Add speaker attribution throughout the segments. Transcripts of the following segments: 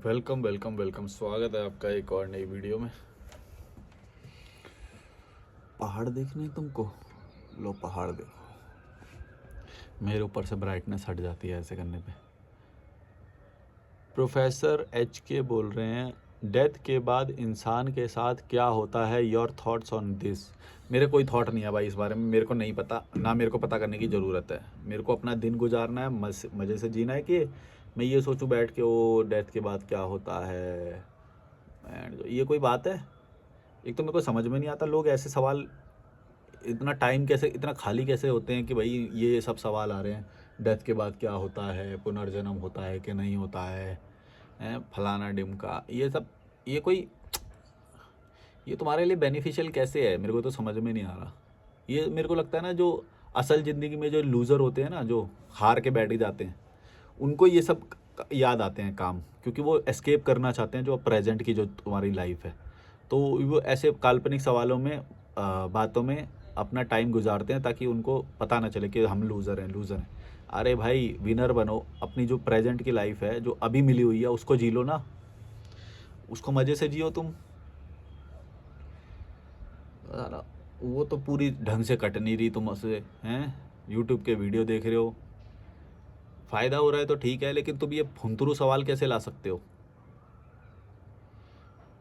Speaker 1: Welcome welcome welcome, स्वागत है आपका एक और नई वीडियो में। पहाड़ देखने तुमको? लो पहाड़ देखो। मेरे ऊपर से ब्राइटनेस हट जाती है ऐसे करने पे। प्रोफेसर HK बोल रहे हैं, डेथ के बाद इंसान के साथ क्या होता है, योर थॉट्स ऑन दिस। मेरे कोई थॉट नहीं है भाई इस बारे में, मेरे को नहीं पता, ना मेरे को पता करने की ज़रूरत है। मेरे को अपना दिन गुजारना है, मज़े से जीना है कि मैं ये सोचूं बैठ के वो डेथ के बाद क्या होता है। ये कोई बात है? एक तो मेरे को समझ में नहीं आता लोग ऐसे सवाल, इतना टाइम कैसे, इतना खाली कैसे होते हैं कि भाई ये सब सवाल आ रहे हैं, डेथ के बाद क्या होता है, पुनर्जन्म होता है कि नहीं होता है, हैं फलाना डिमका, ये सब। ये कोई, ये तुम्हारे लिए बेनिफिशियल कैसे है, मेरे को तो समझ में नहीं आ रहा। ये मेरे को लगता है ना, जो असल ज़िंदगी में जो लूज़र होते हैं ना, जो हार के बैठ जाते हैं, उनको ये सब याद आते हैं काम, क्योंकि वो एस्केप करना चाहते हैं जो प्रेजेंट की जो तुम्हारी लाइफ है। तो वो ऐसे काल्पनिक सवालों में, बातों में अपना टाइम गुजारते हैं ताकि उनको पता ना चले कि हम लूज़र हैं, लूज़र हैं। अरे भाई विनर बनो, अपनी जो प्रेजेंट की लाइफ है जो अभी मिली हुई है उसको जी लो ना, उसको मज़े से जियो तुम। साला, वो तो पूरी ढंग से कट नहीं रही तुम उससे, हैं यूट्यूब के वीडियो देख रहे हो, फ़ायदा हो रहा है तो ठीक है, लेकिन तुम ये फुंतरू सवाल कैसे ला सकते हो?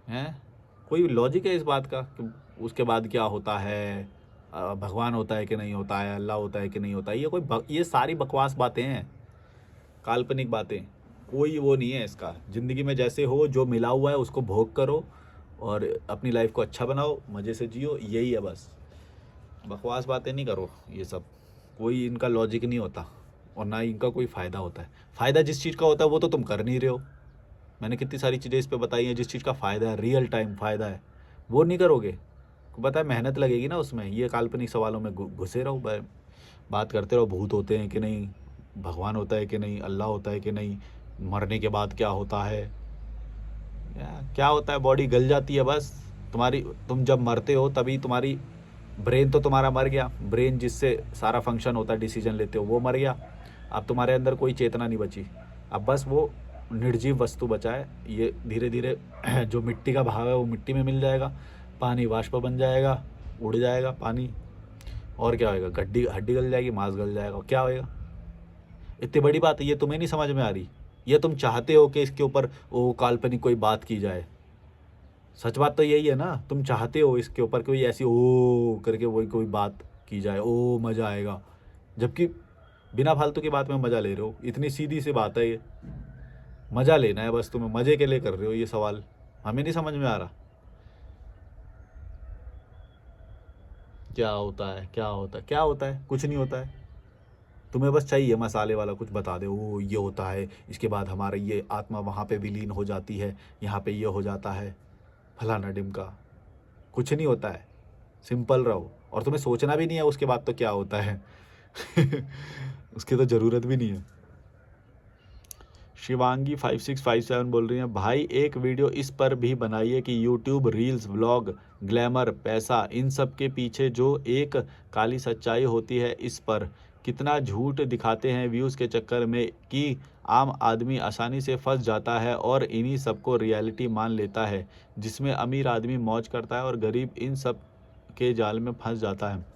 Speaker 1: हैं कोई लॉजिक है इस बात का कि उसके बाद क्या होता है, भगवान होता है कि नहीं होता है, अल्लाह होता है कि नहीं होता है? ये ये सारी बकवास बातें हैं, काल्पनिक बातें। कोई वो नहीं है इसका। ज़िंदगी में जैसे हो, जो मिला हुआ है उसको भोग करो और अपनी लाइफ को अच्छा बनाओ, मज़े से जियो, यही है बस। बकवास बातें नहीं करो ये सब, कोई इनका लॉजिक नहीं होता और ना ही इनका कोई फ़ायदा होता है। फ़ायदा जिस चीज़ का होता है वो तो तुम कर नहीं रहे हो। मैंने कितनी सारी चीज़ें इस पे बताई हैं जिस चीज़ का फ़ायदा है, रियल टाइम फ़ायदा है, वो नहीं करोगे। पता है मेहनत लगेगी ना उसमें। ये काल्पनिक सवालों में घुसे रहो, बात करते रहो, भूत होते हैं कि नहीं, भगवान होता है कि नहीं, अल्लाह होता है कि नहीं, मरने के बाद क्या होता है। क्या होता है, बॉडी गल जाती है बस तुम्हारी। तुम जब मरते हो तभी तुम्हारी ब्रेन तो तुम्हारा मर गया, ब्रेन जिससे सारा फंक्शन होता है, डिसीजन लेते हो, वो मर गया। अब तुम्हारे अंदर कोई चेतना नहीं बची। अब बस वो निर्जीव वस्तु बचा है। ये धीरे धीरे जो मिट्टी का भाव है वो मिट्टी में मिल जाएगा, पानी वाष्प बन जाएगा, उड़ जाएगा पानी, और क्या होएगा, हड्डी हड्डी गल जाएगी, मांस गल जाएगा, क्या होएगा? इतनी बड़ी बात है, ये तुम्हें नहीं समझ में आ रही? ये तुम चाहते हो कि इसके ऊपर वो काल्पनिक कोई बात की जाए। सच बात तो यही है ना, तुम चाहते हो इसके ऊपर कोई ऐसी ओ करके वही कोई बात की जाए, ओ मज़ा आएगा, जबकि बिना फालतू की बात में मज़ा ले रहे हो। इतनी सीधी सी बात है ये, मज़ा लेना है बस, तुम्हें मज़े के लिए कर रहे हो ये सवाल। हमें नहीं समझ में आ रहा क्या होता है, क्या होता है, क्या होता है, कुछ नहीं होता है। तुम्हें बस चाहिए मसाले वाला कुछ बता दे, ओ ये होता है, इसके बाद हमारा ये आत्मा वहाँ पे विलीन हो जाती है, यहाँ पे ये हो जाता है, फलाना डिमका। कुछ नहीं होता है, सिंपल रहो। और तुम्हें सोचना भी नहीं है उसके बाद तो क्या होता है। उसकी तो ज़रूरत भी नहीं है। शिवांगी 5657 बोल रही हैं, भाई एक वीडियो इस पर भी बनाइए कि यूट्यूब रील्स, व्लॉग, ग्लैमर, पैसा, इन सब के पीछे जो एक काली सच्चाई होती है, इस पर कितना झूठ दिखाते हैं व्यूज़ के चक्कर में कि आम आदमी आसानी से फंस जाता है और इन्हीं सबको रियलिटी मान लेता है, जिसमें अमीर आदमी मौज करता है और गरीब इन सब के जाल में फंस जाता है।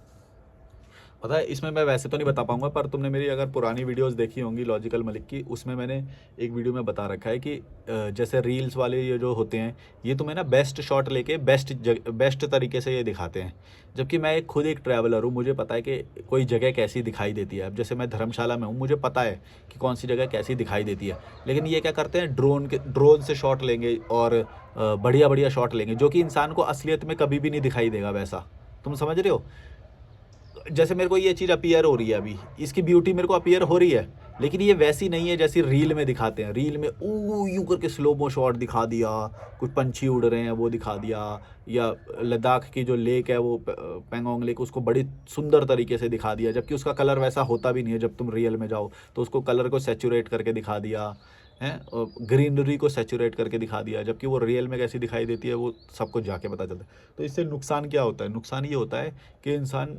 Speaker 1: पता है, इसमें मैं वैसे तो नहीं बता पाऊंगा, पर तुमने मेरी अगर पुरानी वीडियोस देखी होंगी लॉजिकल मलिक की, उसमें मैंने एक वीडियो में बता रखा है कि जैसे रील्स वाले ये जो होते हैं, ये तुम्हें ना बेस्ट शॉट लेके बेस्ट तरीके से ये दिखाते हैं। जबकि मैं खुद एक ट्रैवलर हूँ, मुझे पता है कि कोई जगह कैसी दिखाई देती है। अब जैसे मैं धर्मशाला में हूँ, मुझे पता है कि कौन सी जगह कैसी दिखाई देती है। लेकिन ये क्या करते हैं, ड्रोन से शॉट लेंगे और बढ़िया बढ़िया शॉट लेंगे, जो कि इंसान को असलियत में कभी भी नहीं दिखाई देगा वैसा। तुम समझ रहे हो? जैसे मेरे को ये चीज़ अपीयर हो रही है अभी, इसकी ब्यूटी मेरे को अपीयर हो रही है, लेकिन ये वैसी नहीं है जैसी रील में दिखाते हैं। रील में ऊ यूँ करके स्लोमो शॉट दिखा दिया, कुछ पंछी उड़ रहे हैं वो दिखा दिया, या लद्दाख की जो लेक है वो पेंगोंग लेक, उसको बड़ी सुंदर तरीके से दिखा दिया, जबकि उसका कलर वैसा होता भी नहीं है। जब तुम रियल में जाओ तो उसको कलर को सेचुरेट करके दिखा दिया है, ग्रीनरी को सेचुरेट करके दिखा दिया, जबकि वो रियल में कैसी दिखाई देती है वो सबको जाके पता चलता है। तो इससे नुकसान क्या होता है? नुकसान ये होता है कि इंसान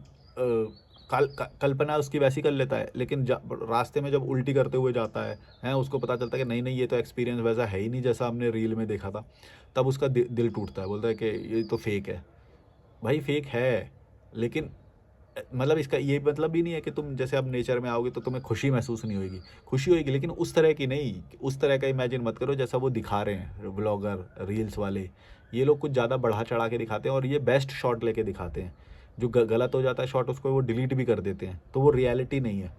Speaker 1: कल्पना उसकी वैसी कर लेता है, लेकिन रास्ते में जब उल्टी करते हुए जाता है उसको पता चलता है कि नहीं नहीं ये तो एक्सपीरियंस वैसा है ही नहीं जैसा हमने रील में देखा था। तब उसका दिल टूटता है, बोलता है कि ये तो फेक है। भाई फेक है, लेकिन मतलब इसका ये मतलब भी नहीं है कि तुम जैसे अब नेचर में आओगे तो तुम्हें खुशी महसूस नहीं होगी, खुशी होगी लेकिन उस तरह की नहीं। उस तरह का इमेजिन मत करो जैसा वो दिखा रहे हैं ब्लॉगर, रील्स वाले। ये लोग कुछ ज़्यादा बढ़ा चढ़ा के दिखाते हैं और ये बेस्ट शॉट लेके दिखाते हैं। जो गलत हो जाता है शॉट उसको वो डिलीट भी कर देते हैं, तो वो रियलिटी नहीं है।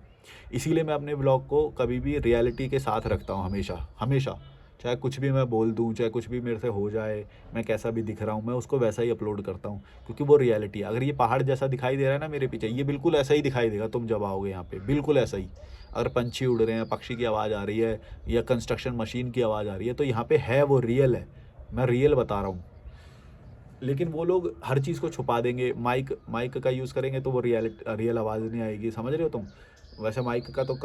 Speaker 1: इसीलिए मैं अपने ब्लॉग को कभी भी रियलिटी के साथ रखता हूँ, हमेशा हमेशा। चाहे कुछ भी मैं बोल दूँ, चाहे कुछ भी मेरे से हो जाए, मैं कैसा भी दिख रहा हूँ, मैं उसको वैसा ही अपलोड करता हूँ, क्योंकि वो रियलिटी है। अगर ये पहाड़ जैसा दिखाई दे रहा है ना मेरे पीछे, ये बिल्कुल ऐसा ही दिखाई देगा तुम जब आओगे यहाँ पे, बिल्कुल ऐसा ही। अगर पंछी उड़ रहे हैं, पक्षी की आवाज़ आ रही है या कंस्ट्रक्शन मशीन की आवाज़ आ रही है, तो यहाँ पे है, वो रियल है। मैं रियल बता रहा हूँ। लेकिन वो लोग हर चीज़ को छुपा देंगे। माइक माइक का यूज़ करेंगे तो वो रियल आवाज़ नहीं आएगी, समझ रहे हो तुम। वैसे माइक का तो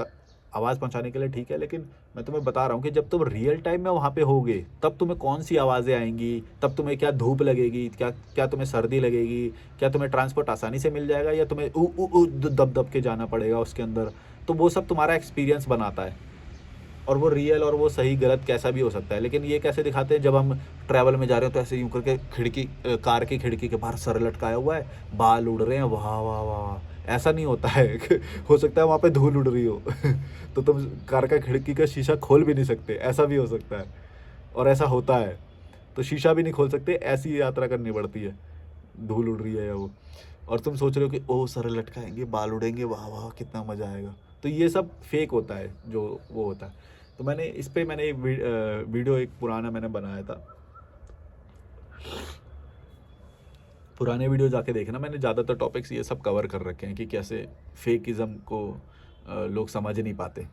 Speaker 1: आवाज़ पहुंचाने के लिए ठीक है, लेकिन मैं तुम्हें बता रहा हूँ कि जब तुम रियल टाइम में वहाँ पे होगे तब तुम्हें कौन सी आवाज़ें आएंगी, तब तुम्हें क्या धूप लगेगी, क्या क्या तुम्हें सर्दी लगेगी, क्या तुम्हें ट्रांसपोर्ट आसानी से मिल जाएगा या तुम्हें दब दब के जाना पड़ेगा उसके अंदर। तो वो सब तुम्हारा एक्सपीरियंस बनाता है। और वो रियल और वो सही गलत कैसा भी हो सकता है। लेकिन ये कैसे दिखाते हैं, जब हम ट्रैवल में जा रहे हो तो ऐसे यूँ करके खिड़की, कार की खिड़की के बाहर सर लटकाया हुआ है, बाल उड़ रहे हैं, वाह वाह वाह। ऐसा नहीं होता है हो सकता है वहाँ पे धूल उड़ रही हो तो तुम कार का खिड़की का शीशा खोल भी नहीं सकते, ऐसा भी हो सकता है। और ऐसा होता है, तो शीशा भी नहीं खोल सकते, ऐसी यात्रा करनी पड़ती है, धूल उड़ रही है या वो। और तुम सोच रहे हो कि ओ सर लटकाएंगे, बाल उड़ेंगे, वाह वाह कितना मज़ा आएगा। तो ये सब फेक होता है जो वो होता है। तो मैंने इस पे मैंने एक वीडियो एक पुराना मैंने बनाया था। पुराने वीडियो जाके देखना, मैंने ज़्यादातर टॉपिक्स ये सब कवर कर रखे हैं कि कैसे फेकिज़म को लोग समझ नहीं पाते।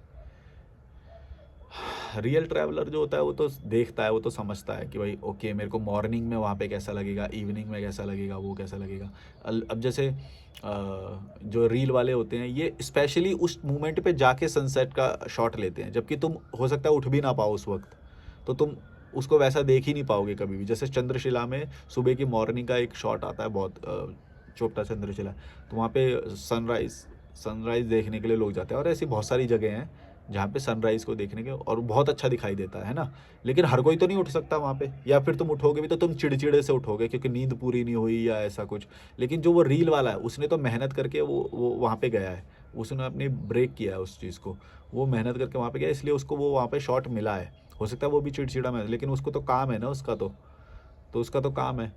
Speaker 1: रियल ट्रैवलर जो होता है वो तो देखता है, वो तो समझता है कि भाई ओके मेरे को मॉर्निंग में वहाँ पे कैसा लगेगा, इवनिंग में कैसा लगेगा, वो कैसा लगेगा। अब जैसे जो रील वाले होते हैं ये स्पेशली उस मोमेंट पे जाके सनसेट का शॉट लेते हैं, जबकि तुम हो सकता है उठ भी ना पाओ उस वक्त, तो तुम उसको वैसा देख ही नहीं पाओगे कभी भी। जैसे चंद्रशिला में सुबह की मॉर्निंग का एक शॉट आता है बहुत, चोपटा चंद्रशिला, तो वहाँ पे सनराइज़ देखने के लिए लोग जाते हैं। और ऐसी बहुत सारी जगह हैं जहाँ पे सनराइज़ को देखने के और बहुत अच्छा दिखाई देता है ना। लेकिन हर कोई तो नहीं उठ सकता वहाँ पे, या फिर तुम उठोगे भी तो तुम चिड़चिड़े से उठोगे क्योंकि नींद पूरी नहीं हुई या ऐसा कुछ। लेकिन जो वो रील वाला है उसने तो मेहनत करके वो वहाँ पे गया है, उसने अपनी ब्रेक किया है उस चीज़ को, वो मेहनत करके वहाँ पे गया, इसलिए उसको वो वहाँ पे शॉट मिला है। हो सकता है वो भी चिड़चिड़ा में, लेकिन उसको तो काम है ना, उसका तो उसका तो काम है।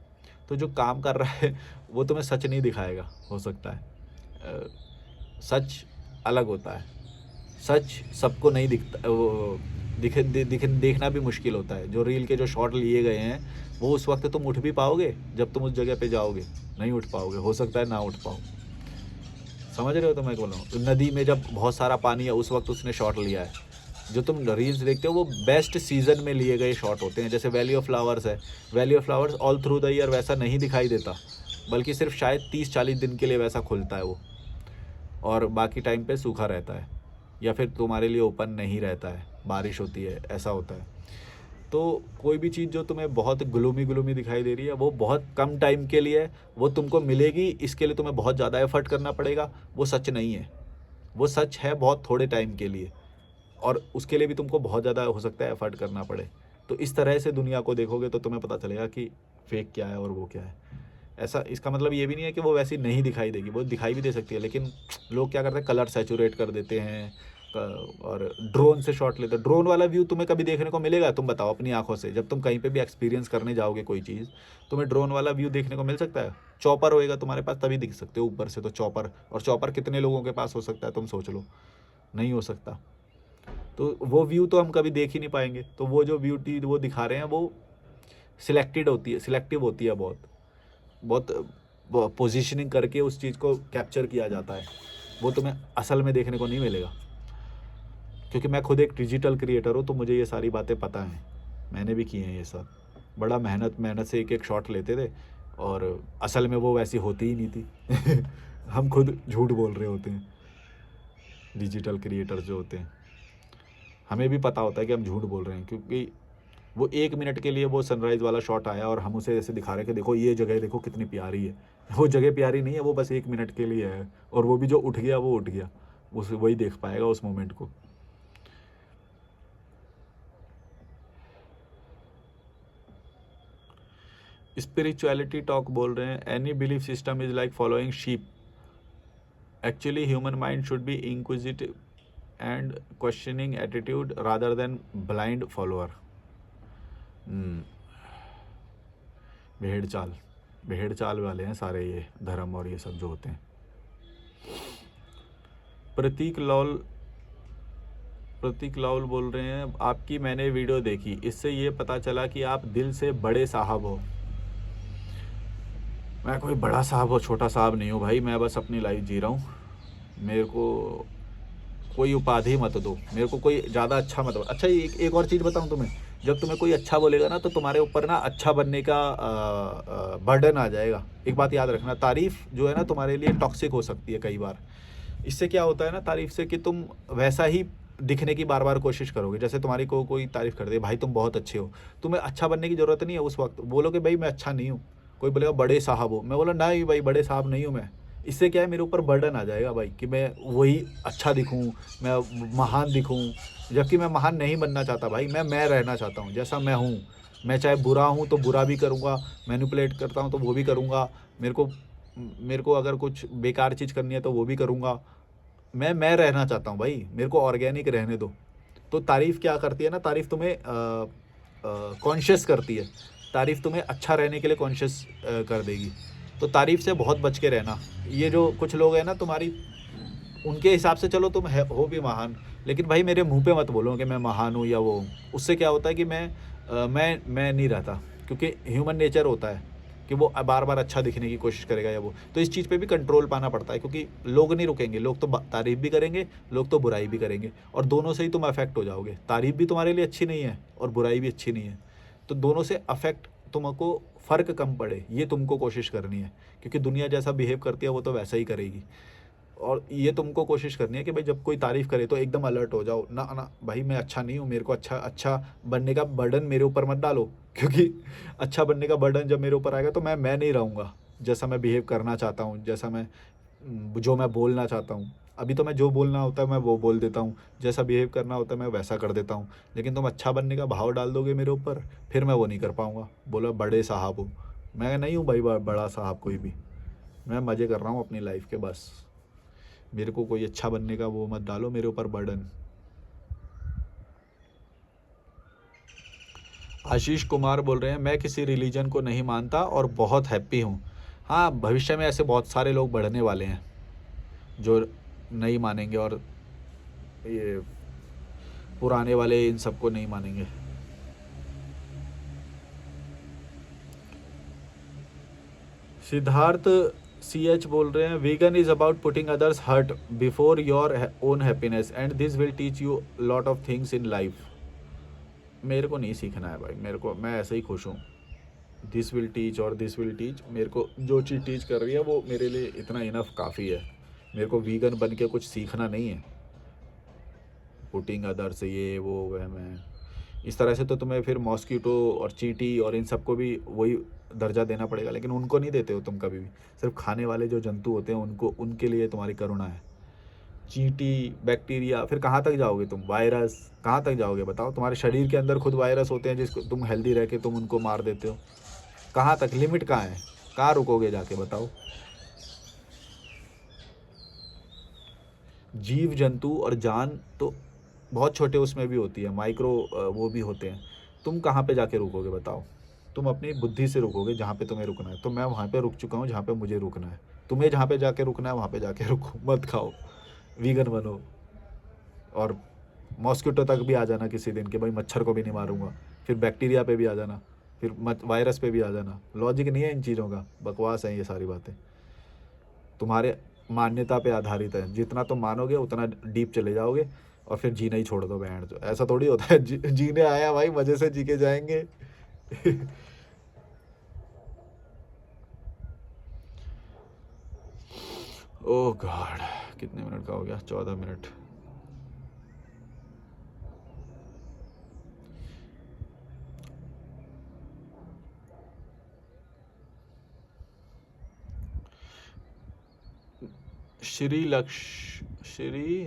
Speaker 1: तो जो काम कर रहा है वो तुम्हें सच नहीं दिखाएगा, हो सकता है। सच अलग होता है, सच सबको नहीं दिखता, वो देखना भी मुश्किल होता है। जो रील के जो शॉट लिए गए हैं वो उस वक्त तुम उठ भी पाओगे जब तुम उस जगह पे जाओगे, नहीं उठ पाओगे, हो सकता है ना उठ पाओ। समझ रहे हो तो मैं बोल रहा हूँ, नदी में जब बहुत सारा पानी है उस वक्त उसने शॉट लिया है। जो तुम रील्स देखते हो वो बेस्ट सीज़न में लिए गए शॉट होते हैं। जैसे वैली ऑफ फ्लावर्स है, valley of flowers all through the year वैसा नहीं दिखाई देता, बल्कि सिर्फ शायद 30-40 दिन के लिए वैसा खुलता है वो, और बाकी टाइम पे सूखा रहता है, या फिर तुम्हारे लिए ओपन नहीं रहता है, बारिश होती है, ऐसा होता है। तो कोई भी चीज़ जो तुम्हें बहुत ग्लूमी ग्लूमी दिखाई दे रही है वो बहुत कम टाइम के लिए है, वो तुमको मिलेगी, इसके लिए तुम्हें बहुत ज़्यादा एफर्ट करना पड़ेगा, वो सच नहीं है। वो सच है बहुत थोड़े टाइम के लिए, और उसके लिए भी तुमको बहुत ज़्यादा हो सकता है एफर्ट करना पड़े। तो इस तरह से दुनिया को देखोगे तो तुम्हें पता चलेगा कि फेक क्या है और वो क्या है। ऐसा इसका मतलब ये भी नहीं है कि वो वैसी नहीं दिखाई देगी, वो दिखाई भी दे सकती है, लेकिन लोग क्या करते हैं कलर सैचुरेट कर देते हैं और ड्रोन से शॉट लेते हैं। ड्रोन वाला व्यू तुम्हें कभी देखने को मिलेगा, तुम बताओ अपनी आंखों से, जब तुम कहीं पे भी एक्सपीरियंस करने जाओगे कोई चीज़, तुम्हें ड्रोन वाला व्यू देखने को मिल सकता है? चॉपर होएगा तुम्हारे पास तभी दिख सकते हो ऊपर से, तो चॉपर, और चॉपर कितने लोगों के पास हो सकता है तुम सोच लो, नहीं हो सकता। तो वो व्यू तो हम कभी देख ही नहीं पाएंगे। तो वो जो ब्यूटी वो दिखा रहे हैं वो सिलेक्टेड होती है, सिलेक्टिव होती है, बहुत बहुत पोजीशनिंग करके उस चीज़ को कैप्चर किया जाता है, वो तुम्हें असल में देखने को नहीं मिलेगा। क्योंकि मैं खुद एक डिजिटल क्रिएटर हूँ तो मुझे ये सारी बातें पता हैं, मैंने भी किए हैं ये सब। बड़ा मेहनत से एक एक शॉट लेते थे और असल में वो वैसी होती ही नहीं थी हम खुद झूठ बोल रहे होते हैं, डिजिटल क्रिएटर जो होते हैं, हमें भी पता होता है कि हम झूठ बोल रहे हैं, क्योंकि वो 1 मिनट के लिए वो सनराइज़ वाला शॉट आया और हम उसे ऐसे दिखा रहे हैं कि देखो ये जगह देखो कितनी प्यारी है। वो जगह प्यारी नहीं है, वो बस 1 मिनट के लिए है, और वो भी जो उठ गया वो उठ गया, उस वही देख पाएगा उस मोमेंट को। स्पिरिचुअलिटी टॉक बोल रहे हैं, any belief system is like following sheep, actually human mind should be inquisitive and questioning attitude rather than blind follower. भेड़ चाल वाले हैं सारे ये धर्म और ये सब जो होते हैं। प्रतीक लाल बोल रहे हैं, आपकी मैंने वीडियो देखी, इससे ये पता चला कि आप दिल से बड़े साहब हो। मैं कोई बड़ा साहब और छोटा साहब नहीं हूँ भाई, मैं बस अपनी लाइफ जी रहा हूँ। मेरे को कोई उपाधि मत दो, मेरे को कोई ज़्यादा अच्छा मत। अच्छा एक और चीज़ बताऊँ तुम्हें, जब तुम्हें कोई अच्छा बोलेगा ना तो तुम्हारे ऊपर ना अच्छा बनने का बर्डन आ जाएगा। एक बात याद रखना, तारीफ़ जो है ना तुम्हारे लिए टॉक्सिक हो सकती है कई बार। इससे क्या होता है ना तारीफ़ से, कि तुम वैसा ही दिखने की बार बार कोशिश करोगे। जैसे तुम्हारी कोई तारीफ़ कर दे, भाई तुम बहुत अच्छे हो, तुम्हें अच्छा बनने की ज़रूरत नहीं है। उस वक्त बोलोगे भाई मैं अच्छा नहीं हूँ। कोई बोलेगा बड़े साहब हो, मैं बोला नहीं भाई बड़े साहब नहीं हूँ मैं। इससे क्या है, मेरे ऊपर बर्डन आ जाएगा भाई कि मैं वही अच्छा दिखूँ, मैं महान दिखूँ, जबकि मैं महान नहीं बनना चाहता भाई। मैं रहना चाहता हूँ जैसा मैं हूँ। मैं चाहे बुरा हूँ तो बुरा भी करूँगा, मैनिपुलेट करता हूँ तो वो भी करूँगा, मेरे को अगर कुछ बेकार चीज़ करनी है तो वो भी करूँगा। मैं रहना चाहता हूँ भाई, मेरे को ऑर्गेनिक रहने दो। तो तारीफ़ क्या करती है ना, तारीफ़ तुम्हें कॉन्शियस करती है, तारीफ़ तुम्हें अच्छा रहने के लिए कॉन्शियस कर देगी। तो तारीफ़ से बहुत बच के रहना। ये जो कुछ लोग हैं ना तुम्हारी, उनके हिसाब से चलो तुम हो भी महान, लेकिन भाई मेरे मुंह पे मत बोलो कि मैं महान हूँ या वो हूँ। उससे क्या होता है कि मैं नहीं रहता, क्योंकि ह्यूमन नेचर होता है कि वो बार बार अच्छा दिखने की कोशिश करेगा या वो। तो इस चीज़ पे भी कंट्रोल पाना पड़ता है, क्योंकि लोग नहीं रुकेंगे, लोग तो तारीफ़ भी करेंगे, लोग तो बुराई भी करेंगे, और दोनों से ही तुम अफेक्ट हो जाओगे। तारीफ़ भी तुम्हारे लिए अच्छी नहीं है और बुराई भी अच्छी नहीं है, तो दोनों से अफेक्ट तुमको फ़र्क कम पड़े ये तुमको कोशिश करनी है, क्योंकि दुनिया जैसा बिहेव करती है वो तो वैसा ही करेगी। और ये तुमको कोशिश करनी है कि भाई जब कोई तारीफ़ करे तो एकदम अलर्ट हो जाओ, ना ना भाई मैं अच्छा नहीं हूँ, मेरे को अच्छा बनने का बर्डन मेरे ऊपर मत डालो, क्योंकि अच्छा बनने का बर्डन जब मेरे ऊपर आएगा तो मैं नहीं रहूँगा जैसा मैं बिहेव करना चाहता हूँ, जैसा जो मैं बोलना चाहता हूँ। अभी तो मैं जो बोलना होता है मैं वो बोल देता हूँ, जैसा बिहेव करना होता है मैं वैसा कर देता हूँ। लेकिन तुम अच्छा बनने का भाव डाल दोगे मेरे ऊपर, फिर मैं वो नहीं कर पाऊँगा। बोला बड़े साहब हो, मैं नहीं हूँ भाई बड़ा साहब कोई भी। मैं मज़े कर रहा हूँ अपनी लाइफ के बस। मेरे को कोई अच्छा बनने का वो मत डालो मेरे ऊपर बर्डन। आशीष कुमार बोल रहे हैं, मैं किसी रिलीजन को नहीं मानता और बहुत हैप्पी हूँ। हाँ, भविष्य में ऐसे बहुत सारे लोग बढ़ने वाले हैं जो नहीं मानेंगे, और ये पुराने वाले इन सबको नहीं मानेंगे। सिद्धार्थ CH बोल रहे हैं, vegan is about putting others hurt before your own happiness and this will teach you lot of things in life. मेरे को नहीं सीखना है भाई, मैं ऐसे ही खुश हूँ। दिस विल टीच और दिस विल टीच, मेरे को जो चीज़ टीच कर रही है वो मेरे लिए इतना इनफ काफ़ी है। मेरे को वीगन बन के कुछ सीखना नहीं है, पुटिंग अदर्स ये वो वह मैं इस तरह से। तो तुम्हें फिर मॉस्किटो और चींटी और इन सबको भी वही दर्जा देना पड़ेगा, लेकिन उनको नहीं देते हो तुम कभी भी। सिर्फ खाने वाले जो जंतु होते हैं उनको, उनके लिए तुम्हारी करुणा है। चींटी, बैक्टीरिया, फिर कहाँ तक जाओगे तुम? वायरस, कहाँ तक जाओगे बताओ? तुम्हारे शरीर के अंदर खुद वायरस होते हैं जिसको तुम हेल्दी रह के तुम उनको मार देते हो। कहाँ तक? लिमिट कहाँ है? कहाँ रुकोगे जाके बताओ? जीव जंतु और जान तो बहुत छोटे उसमें भी होती है, माइक्रो वो भी होते हैं। तुम कहाँ पे जाके रुकोगे बताओ? तुम अपनी बुद्धि से रुकोगे जहाँ पे तुम्हें रुकना है। तो मैं वहाँ पे रुक चुका हूँ जहाँ पे मुझे रुकना है। तुम्हें जहाँ पे जाके रुकना है वहाँ पे जाके रुको, मत खाओ, वीगन बनो। और मॉस्किटो तक भी आ जाना किसी दिन कि भाई मच्छर को भी नहीं मारूंगा, फिर बैक्टीरिया पे भी आ जाना, फिर वायरस पे भी आ जाना। लॉजिक नहीं है इन चीज़ों का, बकवास है ये सारी बातें। तुम्हारे मान्यता पे आधारित है, जितना तुम मानोगे उतना डीप चले जाओगे और फिर जीना ही छोड़ दो। बैंड तो ऐसा थोड़ी होता है, जीने आया भाई मज़े से जी के जाएंगे। ओह गॉड, कितने मिनट का हो गया? 14 मिनट। श्री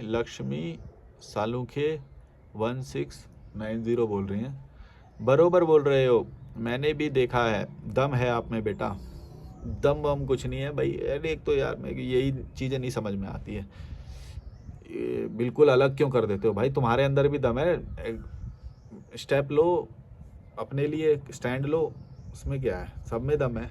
Speaker 1: लक्ष्मी सालुखे 1690 बोल रही हैं। बरोबर बोल रहे हो, मैंने भी देखा है, दम है आप में बेटा। दम वम कुछ नहीं है भाई। अरे एक तो यार मैं यही चीज़ें नहीं समझ में आती है, ये बिल्कुल अलग क्यों कर देते हो भाई? तुम्हारे अंदर भी दम है, स्टेप लो, अपने लिए स्टैंड लो, उसमें क्या है, सब में दम है।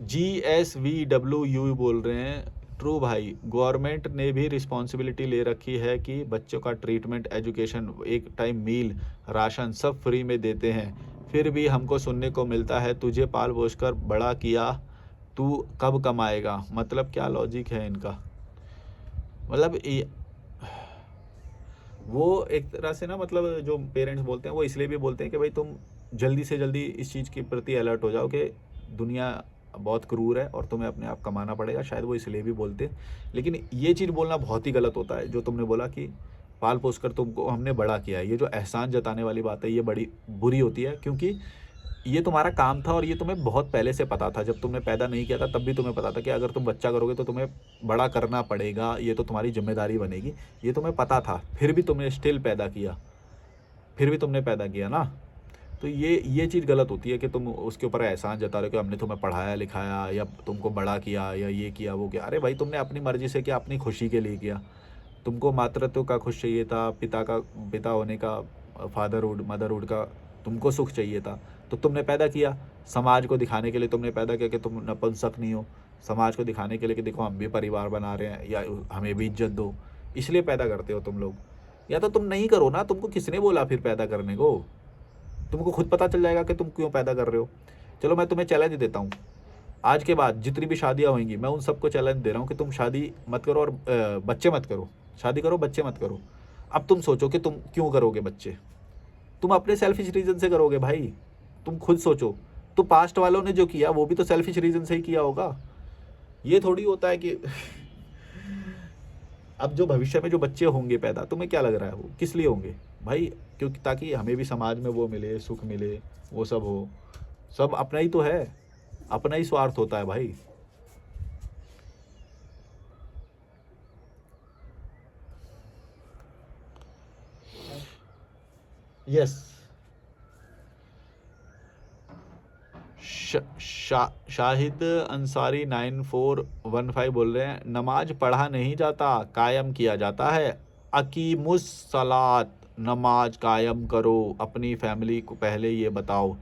Speaker 1: GSVWU बोल रहे हैं, ट्रू भाई, गवर्नमेंट ने भी रिस्पॉन्सिबिलिटी ले रखी है कि बच्चों का ट्रीटमेंट, एजुकेशन, एक टाइम मील, राशन सब फ्री में देते हैं, फिर भी हमको सुनने को मिलता है तुझे पाल पोस कर बड़ा किया, तू कब कमाएगा। मतलब क्या लॉजिक है इनका? मतलब वो एक तरह से ना, मतलब जो पेरेंट्स बोलते हैं वो इसलिए भी बोलते हैं कि भाई तुम जल्दी से जल्दी इस चीज़ के प्रति अलर्ट हो जाओ कि दुनिया बहुत क्रूर है और तुम्हें अपने आप कमाना पड़ेगा, शायद वो इसलिए भी बोलते हैं। लेकिन ये चीज़ बोलना बहुत ही गलत होता है, जो तुमने बोला कि पाल पोस कर तुमको हमने बड़ा किया है। ये जो एहसान जताने वाली बात है, ये बड़ी बुरी होती है, क्योंकि ये तुम्हारा काम था और ये तुम्हें बहुत पहले से पता था। जब तुमने पैदा नहीं किया था तब भी तुम्हें पता था कि अगर तुम बच्चा करोगे तो तुम्हें बड़ा करना पड़ेगा, ये तो तुम्हारी जिम्मेदारी बनेगी, ये तुम्हें पता था, फिर भी तुमने स्टिल पैदा किया, फिर भी तुमने पैदा किया ना। तो ये चीज़ गलत होती है कि तुम उसके ऊपर एहसान जता रहे हो कि हमने तुम्हें पढ़ाया लिखाया या तुमको बड़ा किया या ये किया वो किया। अरे भाई तुमने अपनी मर्जी से किया, अपनी खुशी के लिए किया। तुमको मातृत्व का खुश चाहिए था, पिता होने का, फादरहुड मदरहुड का तुमको सुख चाहिए था, तो तुमने पैदा किया। समाज को दिखाने के लिए तुमने पैदा किया कि तुम नपुंसक नहीं हो, समाज को दिखाने के लिए कि देखो हम भी परिवार बना रहे हैं या हमें भी इज्जत दो, इसलिए पैदा करते हो तुम लोग। या तो तुम नहीं करो ना, तुमको किसने बोला फिर पैदा करने को? तुमको खुद पता चल जाएगा कि तुम क्यों पैदा कर रहे हो। चलो मैं तुम्हें चैलेंज देता हूँ, आज के बाद जितनी भी शादियाँ होंगी मैं उन सबको चैलेंज दे रहा हूँ कि तुम शादी मत करो और बच्चे मत करो, शादी करो बच्चे मत करो। अब तुम सोचो कि तुम क्यों करोगे बच्चे। तुम अपने सेल्फिश रीजन से करोगे भाई, तुम खुद सोचो। तो पास्ट वालों ने जो किया वो भी तो सेल्फिश रीजन से ही किया होगा। ये थोड़ी होता है कि अब जो भविष्य में जो बच्चे होंगे पैदा, तुम्हें क्या लग रहा है वो किस लिए होंगे भाई? क्योंकि ताकि हमें भी समाज में वो मिले, सुख मिले, वो सब हो। सब अपना ही तो है, अपना ही स्वार्थ होता है भाई। यस। शाहिद अंसारी 9415 बोल रहे हैं, नमाज पढ़ा नहीं जाता, कायम किया जाता है। अकीमुस सलात, नमाज कायम करो, अपनी फैमिली को पहले ये बताओ।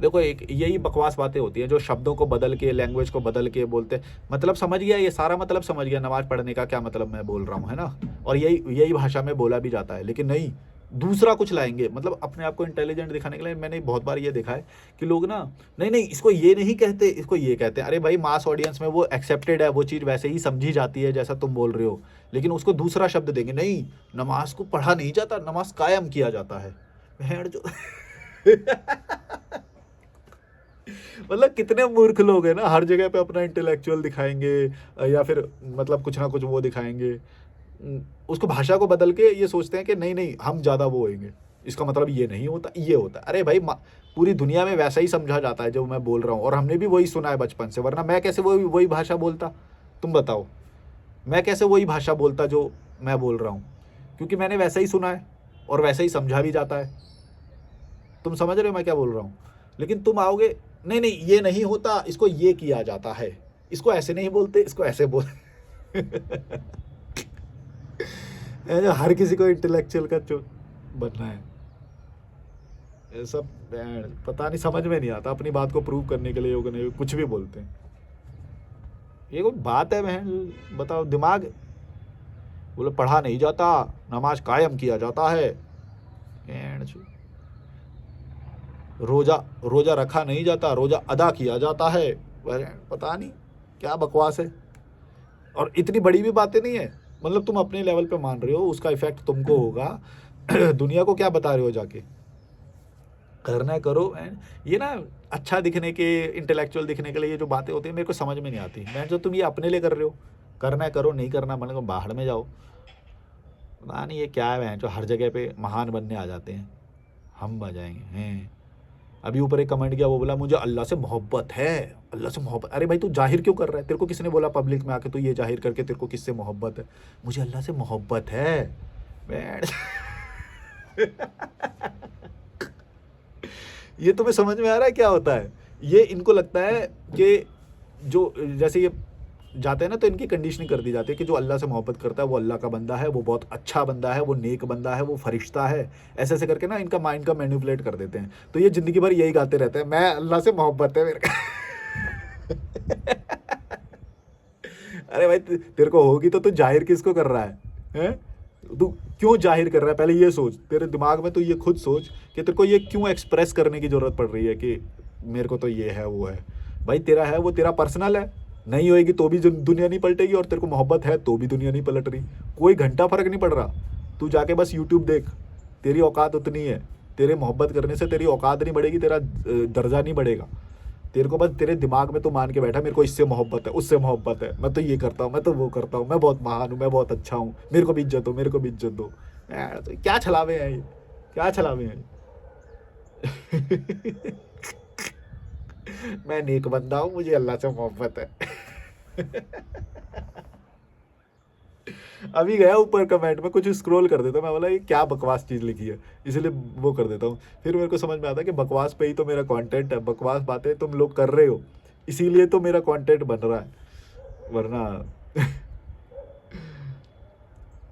Speaker 1: देखो एक यही बकवास बातें होती हैं जो शब्दों को बदल के, लैंग्वेज को बदल के बोलते हैं। मतलब समझ गया, ये सारा मतलब समझ गया नमाज पढ़ने का क्या मतलब मैं बोल रहा हूँ, है ना। और यही यही भाषा में बोला भी जाता है, लेकिन नहीं, दूसरा कुछ लाएंगे। मतलब अपने आप को इंटेलिजेंट दिखाने के लिए मैंने बहुत बार ये देखा है कि लोग ना, नहीं नहीं इसको ये नहीं कहते, इसको ये कहते हैं। अरे भाई मास ऑडियंस में वो एक्सेप्टेड है, वो चीज़ वैसे ही समझी जाती है जैसा तुम बोल रहे हो, लेकिन उसको दूसरा शब्द देंगे। नहीं, नमाज को पढ़ा नहीं जाता, नमाज कायम किया जाता है। भेड़ जो मतलब कितने मूर्ख लोग हैं ना, हर जगह पे अपना इंटेलेक्चुअल दिखाएंगे या फिर मतलब कुछ ना कुछ वो दिखाएंगे। उसको भाषा को बदल के ये सोचते हैं कि नहीं नहीं हम ज़्यादा वो होंगे, इसका मतलब ये नहीं होता, ये होता है। अरे भाई पूरी दुनिया में वैसा ही समझा जाता है जो मैं बोल रहा हूँ, और हमने भी वही सुना है बचपन से, वरना मैं कैसे वही भाषा बोलता? तुम बताओ, मैं कैसे वही भाषा बोलता जो मैं बोल रहा हूँ? क्योंकि मैंने वैसा ही सुना है और वैसा ही समझा भी जाता है। तुम समझ रहे हो मैं क्या बोल रहा हूँ? लेकिन तुम आओगे, नहीं नहीं ये नहीं होता, इसको ये किया जाता है, इसको ऐसे नहीं बोलते, इसको ऐसे बोल हर किसी को इंटेलेक्चुअल का बनना है। ये सब पता नहीं, समझ में नहीं आता। अपनी बात को प्रूव करने के लिए लोग कुछ भी बोलते हैं। ये कोई बात है बहन? बताओ, दिमाग बोले पढ़ा नहीं जाता, नमाज कायम किया जाता है। रोजा रखा नहीं जाता, रोजा अदा किया जाता है। पता नहीं क्या बकवास है। और इतनी बड़ी भी बातें नहीं है, मतलब तुम अपने लेवल पे मान रहे हो, उसका इफेक्ट तुमको होगा। दुनिया को क्या बता रहे हो जाके? करना करो। ये ना अच्छा दिखने के, इंटेलेक्चुअल दिखने के लिए ये जो बातें होती है मेरे को समझ में नहीं आती। मैं जो तुम ये अपने लिए कर रहे हो, करना है करो, नहीं करना मन को बाहर में जाओ। पता नहीं ये क्या है जो हर जगह पे महान बनने आ जाते हैं, हम आ जाएंगे हैं। अभी ऊपर एक कमेंट किया, वो बोला मुझे अल्लाह से मोहब्बत है, अल्लाह से मोहब्बत। अरे भाई तू जाहिर क्यों कर रहा है? तेरे को किसने बोला पब्लिक में आके तू ये जाहिर करके तेरे को किससे मोहब्बत है? मुझे अल्लाह से मोहब्बत है। बैंड ये तुम्हें समझ में आ रहा है क्या होता है? ये इनको लगता है कि जो जैसे ये जाते हैं ना, तो इनकी कंडीशनिंग कर दी जाती है कि जो अल्लाह से मोहब्बत करता है वो अल्लाह का बंदा है, वो बहुत अच्छा बंदा है, वो नेक बंदा है, वो फरिश्ता है। ऐसे ऐसे करके ना इनका माइंड का मैनिपुलेट कर देते हैं। तो ये ज़िंदगी भर यही गाते रहते हैं, मैं अल्लाह से मोहब्बत है मेरे को। अरे भाई तेरे को होगी तो तू जाहिर किसको कर रहा है? हैं? तू क्यों जाहिर कर रहा है? पहले ये सोच, तेरे दिमाग में तो ये खुद सोच कि तेरे को ये क्यों एक्सप्रेस करने की ज़रूरत पड़ रही है कि मेरे को तो ये है वो है। भाई तेरा है वो तेरा पर्सनल है, नहीं होएगी तो भी दुनिया नहीं पलटेगी, और तेरे को मोहब्बत है तो भी दुनिया नहीं पलट रही। कोई घंटा फ़र्क नहीं पड़ रहा। तू जाके बस यूट्यूब देख, तेरी औकात उतनी है। तेरे मोहब्बत करने से तेरी औकात नहीं बढ़ेगी, तेरा दर्जा नहीं बढ़ेगा। तेरे को बस तेरे दिमाग में तो मान के बैठा मेरे को इससे मोहब्बत है, उससे मोहब्बत है, मैं तो ये करता हूँ, मैं तो वो करता हूँ, मैं बहुत महान हूँ, मैं बहुत अच्छा हूँ, मेरे को भी इज्जत दो, मेरे को भी इज्जत दो। तो क्या छलावे हैं ये, क्या छलावे हैं ये? मैं नेक बंदा हूँ, मुझे अल्लाह से मोहब्बत है। अभी गया ऊपर कमेंट में कुछ स्क्रॉल कर देता, मैं बोला ये क्या बकवास चीज़ लिखी है, इसलिए वो कर देता हूँ। फिर मेरे को समझ में आता है कि बकवास पे ही तो मेरा कंटेंट है, बकवास बातें तुम लोग कर रहे हो, इसीलिए तो मेरा कंटेंट बन रहा है, वरना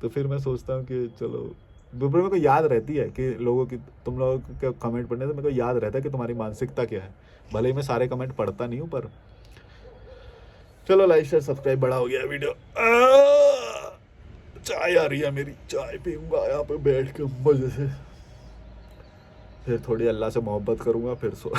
Speaker 1: तो फिर मैं सोचता हूँ कि चलो, मेरे को याद रहती है कि लोगों की, तुम लोगों के कमेंट पढ़ने से मेरे को याद रहता है कि तुम्हारी मानसिकता क्या है। भले ही मैं सारे कमेंट पढ़ता नहीं हूँ, पर चलो लाइक शेयर सब्सक्राइब, बड़ा हो गया वीडियो। चाय आ रही है मेरी, चाय पीऊँगा यहाँ पे बैठ के मजे से, फिर थोड़ी अल्लाह से मोहब्बत करूँगा, फिर सो